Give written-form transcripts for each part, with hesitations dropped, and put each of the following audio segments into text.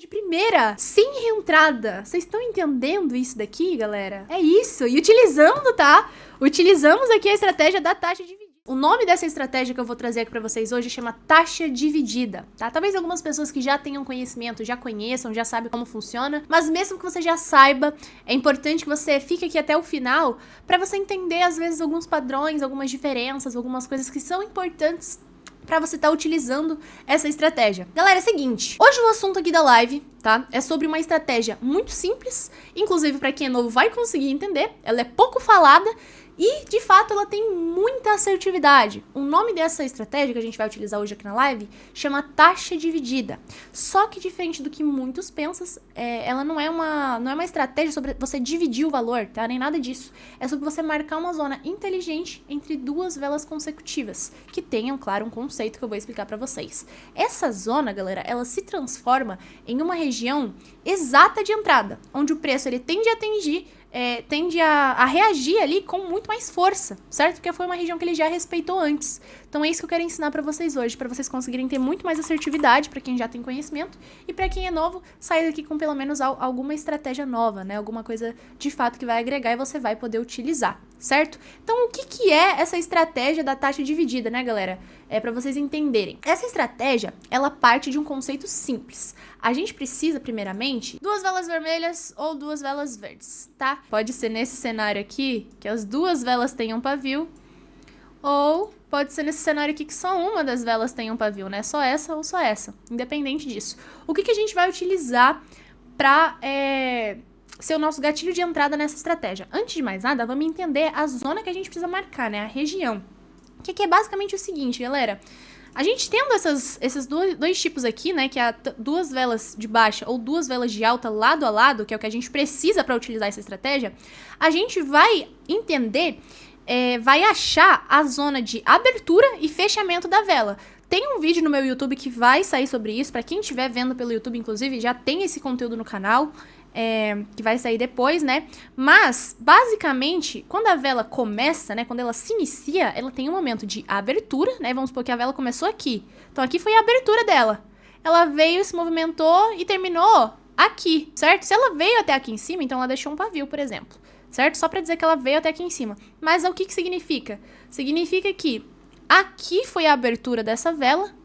primeira, sem reentrada. Vocês estão entendendo isso daqui, galera? É isso. E utilizando, tá? Utilizamos aqui a estratégia da taxa dividida. O nome dessa estratégia que eu vou trazer aqui pra vocês hoje chama taxa dividida, tá? Talvez algumas pessoas que já tenham conhecimento, já conheçam, já sabem como funciona, mas mesmo que você já saiba, é importante que você fique aqui até o final pra você entender, às vezes, alguns padrões, algumas diferenças, algumas coisas que são importantes pra você estar utilizando essa estratégia. Galera, é o seguinte, hoje o assunto aqui da live, tá? É sobre uma estratégia muito simples, inclusive pra quem é novo vai conseguir entender, ela é pouco falada e, de fato, ela tem muita assertividade. O nome dessa estratégia que a gente vai utilizar hoje aqui na live chama taxa dividida. Só que, diferente do que muitos pensam, ela não é uma estratégia sobre você dividir o valor, tá? Nem nada disso. É sobre você marcar uma zona inteligente entre duas velas consecutivas, que tenham, claro, um conceito que eu vou explicar pra vocês. Essa zona, galera, ela se transforma em uma região exata de entrada, onde o preço ele tende a reagir ali com muito mais força, certo? Porque foi uma região que ele já respeitou antes. Então é isso que eu quero ensinar pra vocês hoje, pra vocês conseguirem ter muito mais assertividade, pra quem já tem conhecimento, e pra quem é novo, sair daqui com pelo menos alguma estratégia nova, né? Alguma coisa de fato que vai agregar e você vai poder utilizar, certo? Então o que é essa estratégia da taxa dividida, né, galera? É pra vocês entenderem. Essa estratégia, ela parte de um conceito simples. A gente precisa, primeiramente, duas velas vermelhas ou duas velas verdes, tá? Pode ser nesse cenário aqui, que as duas velas tenham um pavio, ou pode ser nesse cenário aqui que só uma das velas tem um pavio, né? Só essa ou só essa, independente disso. O que a gente vai utilizar pra ser o nosso gatilho de entrada nessa estratégia? Antes de mais nada, vamos entender a zona que a gente precisa marcar, né? A região. Que aqui é basicamente o seguinte, galera. A gente tendo esses dois tipos aqui, né, que é duas velas de baixa ou duas velas de alta lado a lado, que é o que a gente precisa para utilizar essa estratégia, a gente vai entender, vai achar a zona de abertura e fechamento da vela. Tem um vídeo no meu YouTube que vai sair sobre isso, para quem estiver vendo pelo YouTube, inclusive, já tem esse conteúdo no canal, que vai sair depois, né? Mas, basicamente, quando a vela começa, né? Quando ela se inicia, ela tem um momento de abertura, né? Vamos supor que a vela começou aqui. Então, aqui foi a abertura dela. Ela veio, se movimentou e terminou aqui, certo? Se ela veio até aqui em cima, então ela deixou um pavio, por exemplo, certo? Só pra dizer que ela veio até aqui em cima. Mas o que significa? Significa que aqui foi a abertura dessa vela,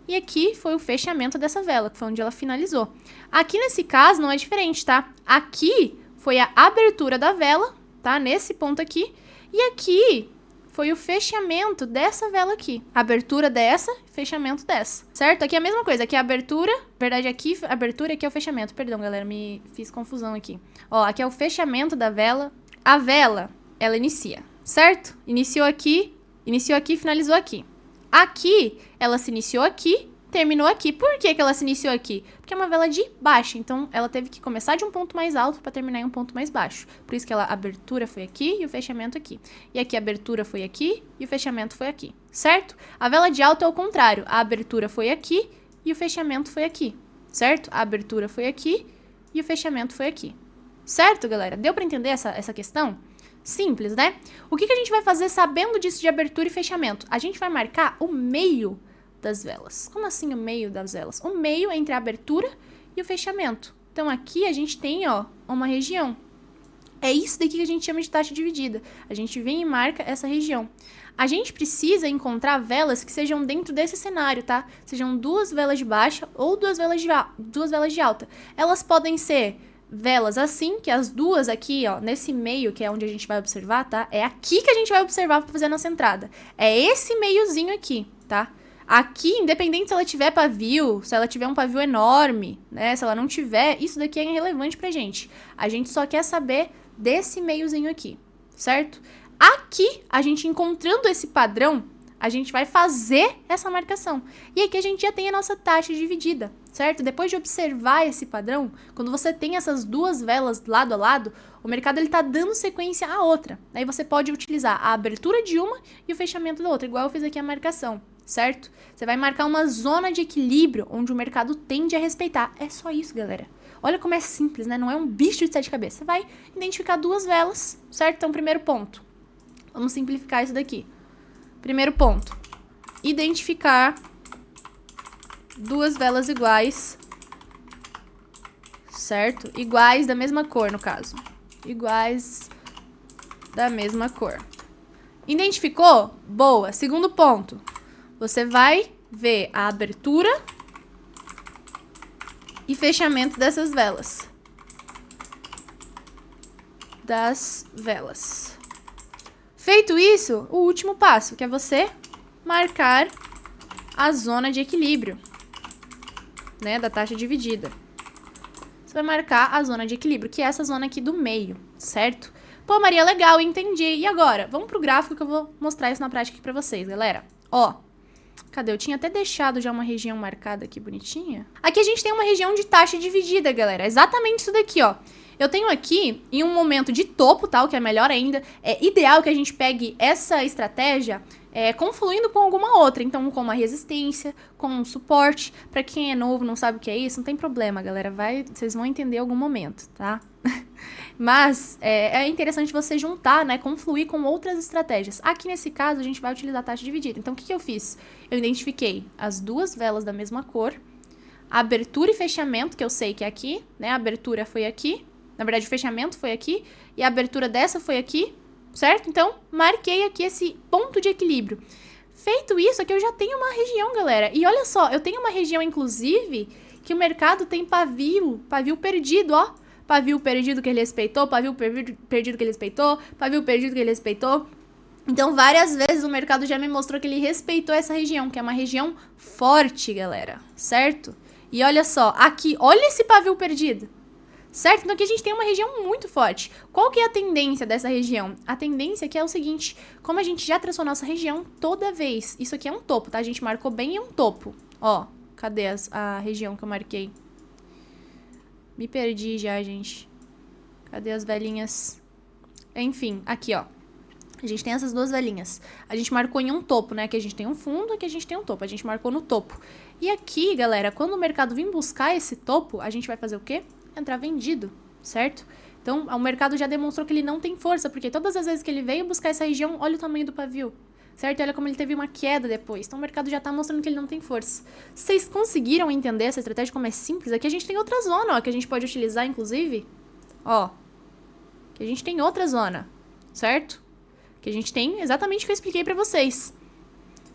e aqui foi o fechamento dessa vela, que foi onde ela finalizou. Aqui nesse caso não é diferente, tá? Aqui foi a abertura da vela, tá? Nesse ponto aqui. E aqui foi o fechamento dessa vela aqui. Abertura dessa, fechamento dessa, certo? Aqui é a mesma coisa, aqui é a abertura, na verdade aqui a abertura e aqui é o fechamento. Perdão, galera, me fiz confusão aqui. Ó, aqui é o fechamento da vela. A vela, ela inicia, certo? Iniciou aqui, finalizou aqui. Aqui, ela se iniciou aqui, terminou aqui. Por que ela se iniciou aqui? Porque é uma vela de baixa, então ela teve que começar de um ponto mais alto para terminar em um ponto mais baixo. Por isso que a abertura foi aqui e o fechamento aqui. E aqui a abertura foi aqui e o fechamento foi aqui, certo? A vela de alta é o contrário. A abertura foi aqui e o fechamento foi aqui, certo? A abertura foi aqui e o fechamento foi aqui. Certo, galera? Deu para entender essa questão? Simples, né? O que a gente vai fazer sabendo disso de abertura e fechamento? A gente vai marcar o meio das velas. Como assim o meio das velas? O meio entre a abertura e o fechamento. Então aqui a gente tem, ó, uma região. É isso daqui que a gente chama de taxa dividida. A gente vem e marca essa região. A gente precisa encontrar velas que sejam dentro desse cenário, tá? Sejam duas velas de baixa ou duas velas de alta. Elas podem ser velas assim, que as duas aqui, ó, nesse meio, que é onde a gente vai observar, tá? É aqui que a gente vai observar pra fazer a nossa entrada. É esse meiozinho aqui, tá? Aqui, independente se ela tiver pavio, se ela tiver um pavio enorme, né? Se ela não tiver, isso daqui é irrelevante pra gente. A gente só quer saber desse meiozinho aqui, certo? Aqui, a gente encontrando esse padrão, a gente vai fazer essa marcação. E aqui a gente já tem a nossa taxa dividida, certo? Depois de observar esse padrão, quando você tem essas duas velas lado a lado, o mercado ele tá dando sequência à outra. Aí você pode utilizar a abertura de uma e o fechamento da outra, igual eu fiz aqui a marcação, certo? Você vai marcar uma zona de equilíbrio onde o mercado tende a respeitar. É só isso, galera. Olha como é simples, né? Não é um bicho de sete cabeças. Você vai identificar duas velas, certo? Então, primeiro ponto. Vamos simplificar isso daqui. Primeiro ponto. Identificar duas velas iguais certo? Iguais da mesma cor, no caso. Iguais da mesma cor. Identificou? Boa. Segundo ponto. Você vai ver a abertura e fechamento dessas velas. Das velas. Feito isso, o último passo, que é você marcar a zona de equilíbrio, né, da taxa dividida. Você vai marcar a zona de equilíbrio, que é essa zona aqui do meio, certo? Pô, Maria, legal, entendi. E agora? Vamos pro gráfico que eu vou mostrar isso na prática aqui pra vocês, galera. Ó, cadê? Eu tinha até deixado já uma região marcada aqui bonitinha. Aqui a gente tem uma região de taxa dividida, galera. É exatamente isso daqui, ó. Eu tenho aqui, em um momento de topo, tá? O que é melhor ainda. É ideal que a gente pegue essa estratégia confluindo com alguma outra. Então, com uma resistência, com um suporte. Pra quem é novo, não sabe o que é isso, não tem problema, galera. Vocês vão entender em algum momento, tá? Mas é interessante você juntar, né? Confluir com outras estratégias. Aqui nesse caso, a gente vai utilizar a taxa dividida. Então, o que eu fiz? Eu identifiquei as duas velas da mesma cor. A abertura e fechamento, que eu sei que é aqui, né? A abertura foi aqui. Na verdade, o fechamento foi aqui. E a abertura dessa foi aqui. Certo? Então, marquei aqui esse ponto de equilíbrio. Feito isso, aqui eu já tenho uma região, galera. E olha só, eu tenho uma região, inclusive, que o mercado tem pavio perdido, ó. Pavio perdido que ele respeitou, pavio perdido que ele respeitou, pavio perdido que ele respeitou. Então, várias vezes o mercado já me mostrou que ele respeitou essa região, que é uma região forte, galera. Certo? E olha só, aqui, olha esse pavio perdido. Certo? Então aqui a gente tem uma região muito forte. Qual que é a tendência dessa região? A tendência aqui é o seguinte, como a gente já traçou nossa região toda vez, isso aqui é um topo, tá? A gente marcou bem, é um topo. Ó, cadê a região que eu marquei? Me perdi já, gente. Cadê as velinhas? Enfim, aqui, ó. A gente tem essas duas velinhas. A gente marcou em um topo, né? Aqui a gente tem um fundo, aqui a gente tem um topo. A gente marcou no topo. E aqui, galera, quando o mercado vir buscar esse topo, a gente vai fazer o quê? Entrar vendido, certo? Então, o mercado já demonstrou que ele não tem força, porque todas as vezes que ele veio buscar essa região, olha o tamanho do pavio, certo? Olha como ele teve uma queda depois. Então, o mercado já tá mostrando que ele não tem força. Vocês conseguiram entender essa estratégia como é simples? Aqui a gente tem outra zona, ó, que a gente pode utilizar, inclusive. Ó, que a gente tem outra zona, certo? Que a gente tem exatamente o que eu expliquei pra vocês.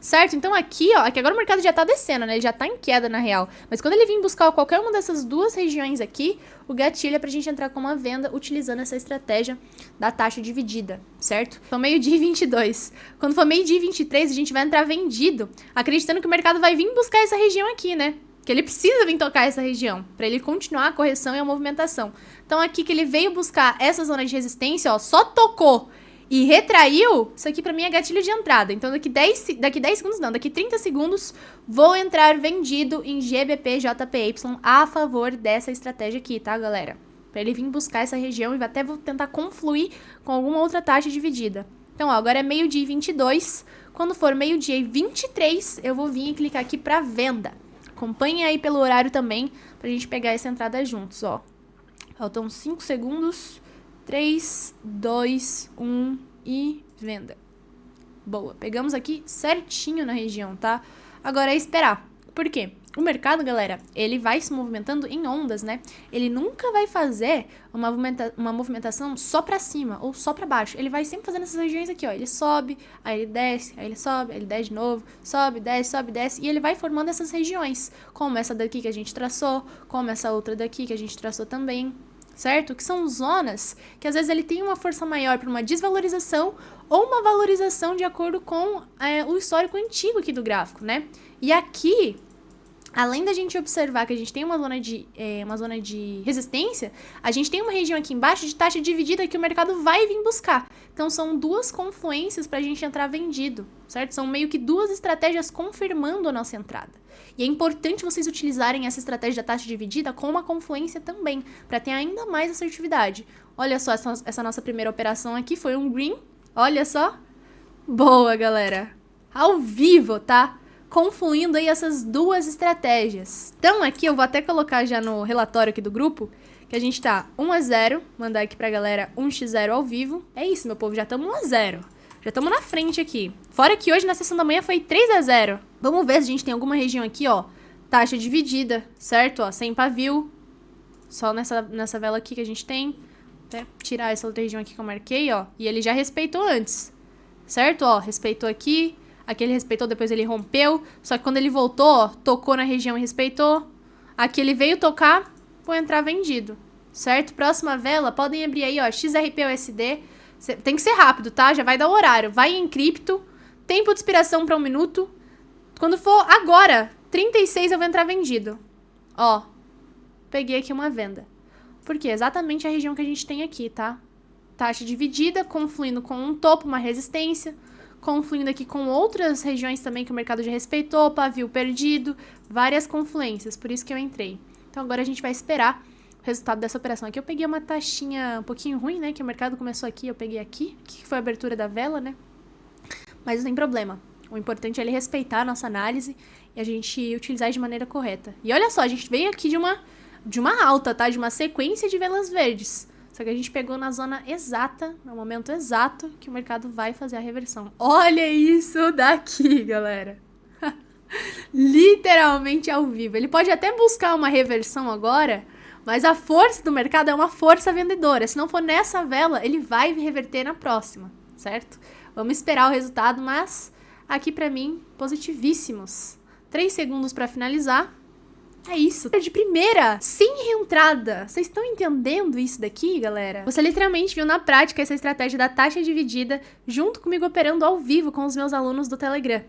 Certo? Então aqui, ó, aqui agora o mercado já tá descendo, né? Ele já tá em queda, na real. Mas quando ele vir buscar qualquer uma dessas duas regiões aqui, o gatilho é pra gente entrar com uma venda utilizando essa estratégia da taxa dividida, certo? Então, meio-dia e 22. Quando for meio-dia e 23, a gente vai entrar vendido, acreditando que o mercado vai vir buscar essa região aqui, né? Que ele precisa vir tocar essa região, pra ele continuar a correção e a movimentação. Então, aqui que ele veio buscar essa zona de resistência, ó, só tocou e retraiu, isso aqui pra mim é gatilho de entrada. Então daqui 10 segundos não, daqui 30 segundos vou entrar vendido em GBP JPY a favor dessa estratégia aqui, tá, galera? Pra ele vir buscar essa região e até vou tentar confluir com alguma outra taxa dividida. Então, ó, agora é meio-dia e 22. Quando for meio-dia e 23, eu vou vir e clicar aqui pra venda. Acompanhem aí pelo horário também, pra gente pegar essa entrada juntos, ó. Faltam 5 segundos. 3, 2, 1 e venda. Boa, pegamos aqui certinho na região, tá? Agora é esperar. Por quê? O mercado, galera, ele vai se movimentando em ondas, né? Ele nunca vai fazer uma movimentação só pra cima ou só pra baixo. Ele vai sempre fazendo essas regiões aqui, ó. Ele sobe, aí ele desce, aí ele sobe, aí ele desce de novo, sobe, desce. E ele vai formando essas regiões, como essa daqui que a gente traçou, como essa outra daqui que a gente traçou também. Certo? Que são zonas que às vezes ele tem uma força maior para uma desvalorização ou uma valorização de acordo com o histórico antigo aqui do gráfico, né? E aqui, além da gente observar que a gente tem uma zona de resistência, a gente tem uma região aqui embaixo de taxa dividida que o mercado vai vir buscar. Então, são duas confluências para a gente entrar vendido, certo? São meio que duas estratégias confirmando a nossa entrada. E é importante vocês utilizarem essa estratégia da taxa dividida com uma confluência também, para ter ainda mais assertividade. Olha só, essa nossa primeira operação aqui foi um green. Olha só. Boa, galera. Ao vivo, tá? Confluindo aí essas duas estratégias. Então aqui eu vou até colocar já no relatório aqui do grupo, que a gente tá 1-0, mandar aqui pra galera 1x0 ao vivo. É isso, meu povo, já estamos 1-0. Já estamos na frente aqui. Fora que hoje na sessão da manhã foi 3-0. Vamos ver se a gente tem alguma região aqui, ó, taxa dividida, certo? Ó, sem pavio. Só nessa vela aqui que a gente tem. Até tirar essa outra região aqui que eu marquei, ó. E ele já respeitou antes. Certo? Ó, respeitou aqui. Aqui ele respeitou, depois ele rompeu. Só que quando ele voltou, ó, tocou na região e respeitou. Aqui ele veio tocar, vou entrar vendido. Certo? Próxima vela, podem abrir aí, ó, XRP-USD. Tem que ser rápido, tá? Já vai dar o horário. Vai em cripto. Tempo de expiração para 1 minuto. Quando for agora, 36 eu vou entrar vendido. Ó, peguei aqui uma venda. Porque é exatamente a região que a gente tem aqui, tá? Taxa dividida, confluindo com um topo, uma resistência. Confluindo aqui com outras regiões também que o mercado já respeitou, pavio perdido, várias confluências, por isso que eu entrei. Então agora a gente vai esperar o resultado dessa operação. Aqui eu peguei uma taxinha um pouquinho ruim, né, que o mercado começou aqui, eu peguei aqui, que foi a abertura da vela, né, mas não tem problema. O importante é ele respeitar a nossa análise e a gente utilizar de maneira correta. E olha só, a gente veio aqui de uma alta, tá, de uma sequência de velas verdes. Só que a gente pegou na zona exata, no momento exato que o mercado vai fazer a reversão. Olha isso daqui, galera. Literalmente ao vivo. Ele pode até buscar uma reversão agora, mas a força do mercado é uma força vendedora. Se não for nessa vela, ele vai reverter na próxima, certo? Vamos esperar o resultado, mas aqui pra mim, positivíssimos. 3 segundos pra finalizar. É isso, de primeira, sem reentrada. Vocês estão entendendo isso daqui, galera? Você literalmente viu na prática essa estratégia da taxa dividida junto comigo operando ao vivo com os meus alunos do Telegram.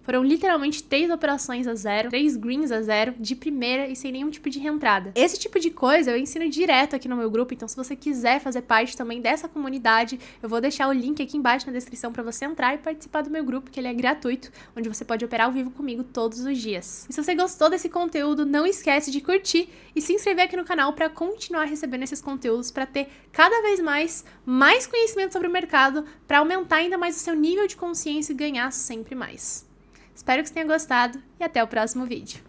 Foram literalmente 3 operações a 0, 3 greens a 0, de primeira e sem nenhum tipo de reentrada. Esse tipo de coisa eu ensino direto aqui no meu grupo, então se você quiser fazer parte também dessa comunidade, eu vou deixar o link aqui embaixo na descrição para você entrar e participar do meu grupo, que ele é gratuito, onde você pode operar ao vivo comigo todos os dias. E se você gostou desse conteúdo, não esquece de curtir e se inscrever aqui no canal para continuar recebendo esses conteúdos, para ter cada vez mais conhecimento sobre o mercado, para aumentar ainda mais o seu nível de consciência e ganhar sempre mais. Espero que você tenha gostado e até o próximo vídeo.